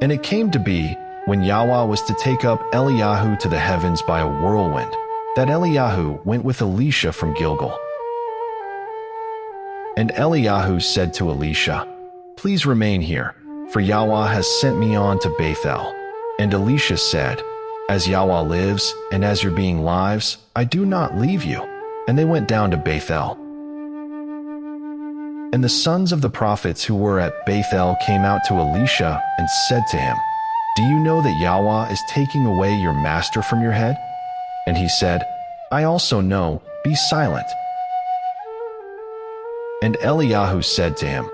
And it came to be, when Yahweh was to take up Eliyahu to the heavens by a whirlwind, that Eliyahu went with Elisha from Gilgal. And Eliyahu said to Elisha, "Please remain here, for Yahweh has sent me on to Bethel." And Elisha said, "As Yahweh lives, and as your being lives, I do not leave you." And they went down to Bethel. And the sons of the prophets who were at Bethel came out to Elisha and said to him, "Do you know that Yahweh is taking away your master from your head?" And he said, "I also know, be silent." And Eliyahu said to him,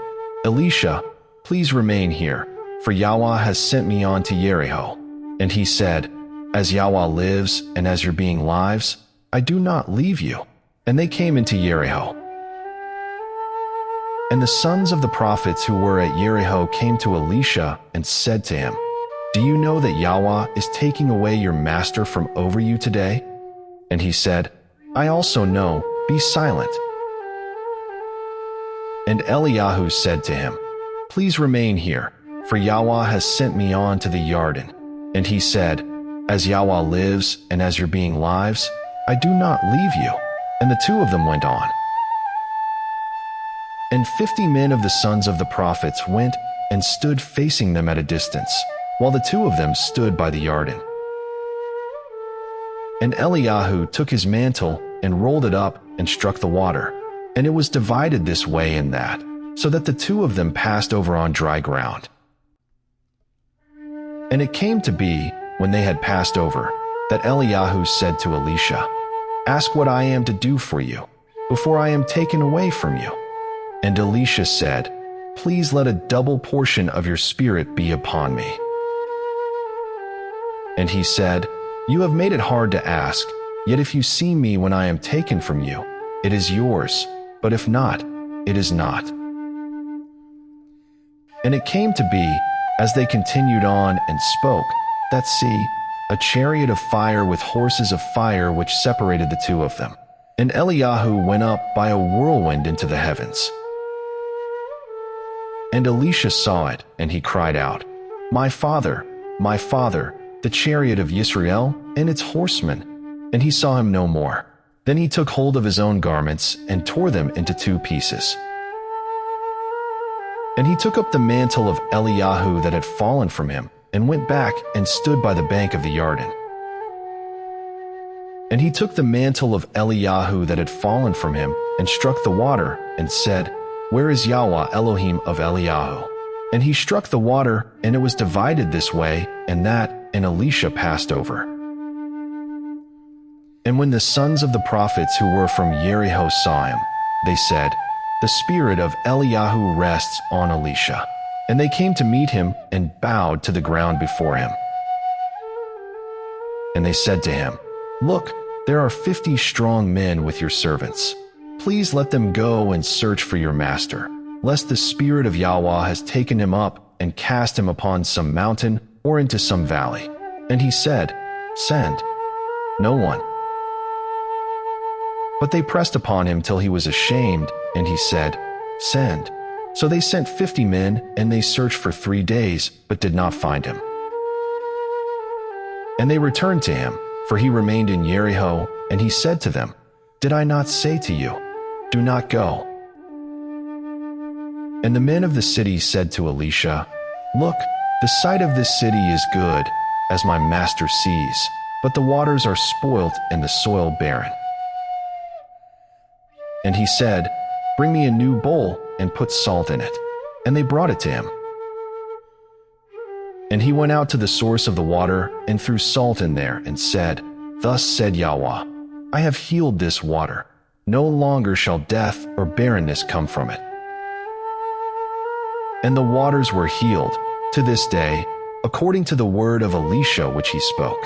"Elisha, please remain here, for Yahweh has sent me on to Jericho." And he said, "As Yahweh lives, and as your being lives, I do not leave you." And they came into Jericho. And the sons of the prophets who were at Jericho came to Elisha and said to him, "Do you know that Yahweh is taking away your master from over you today?" And he said, "I also know, be silent." And Eliyahu said to him, "Please remain here, for Yahweh has sent me on to the Jordan." And he said, "As Yahweh lives, and as your being lives, I do not leave you." And the two of them went on. And 50 men of the sons of the prophets went and stood facing them at a distance, while the two of them stood by the Jordan. And Eliyahu took his mantle and rolled it up and struck the water, and it was divided this way and that, so that the two of them passed over on dry ground. And it came to be, when they had passed over, that Eliyahu said to Elisha, "Ask what I am to do for you, before I am taken away from you." And Elisha said, "Please let a double portion of your spirit be upon me." And he said, "You have made it hard to ask, yet if you see me when I am taken from you, it is yours, but if not, it is not." And it came to be, as they continued on and spoke, that see, a chariot of fire with horses of fire which separated the two of them. And Eliyahu went up by a whirlwind into the heavens. And Elisha saw it, and he cried out, my father, the chariot of Yisrael and its horsemen." And he saw him no more. Then he took hold of his own garments and tore them into 2 pieces. And he took up the mantle of Eliyahu that had fallen from him, and went back and stood by the bank of the Jordan. And he took the mantle of Eliyahu that had fallen from him, and struck the water, and said, "Where is Yahweh Elohim of Eliyahu?" And he struck the water, and it was divided this way and that, and Elisha passed over. And when the sons of the prophets who were from Jericho saw him, they said, "The spirit of Eliyahu rests on Elisha." And they came to meet him and bowed to the ground before him. And they said to him, "Look, there are 50 strong men with your servants. Please let them go and search for your master, lest the spirit of Yahweh has taken him up and cast him upon some mountain or into some valley." And he said, "Send." No one. But they pressed upon him till he was ashamed, and he said, "Send." So they sent 50 men, and they searched for 3 days, but did not find him. And they returned to him, for he remained in Jericho, and he said to them, "Did I not say to you, do not go?" And the men of the city said to Elisha, "Look, the site of this city is good, as my master sees, but the waters are spoilt and the soil barren." And he said, "Bring me a new bowl and put salt in it." And they brought it to him. And he went out to the source of the water and threw salt in there and said, "Thus said Yahweh, I have healed this water. No longer shall death or barrenness come from it." And the waters were healed, to this day, according to the word of Elisha which he spoke.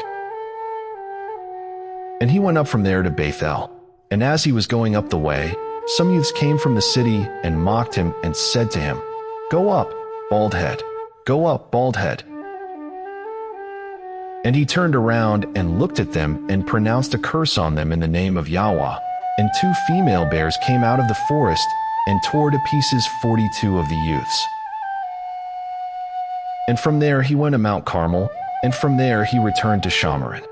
And he went up from there to Bethel. And as he was going up the way, some youths came from the city and mocked him and said to him, "Go up, bald head. Go up, bald head." And he turned around and looked at them and pronounced a curse on them in the name of Yahweh. And 2 female bears came out of the forest and tore to pieces 42 of the youths. And from there he went to Mount Carmel, and from there he returned to Shamaran.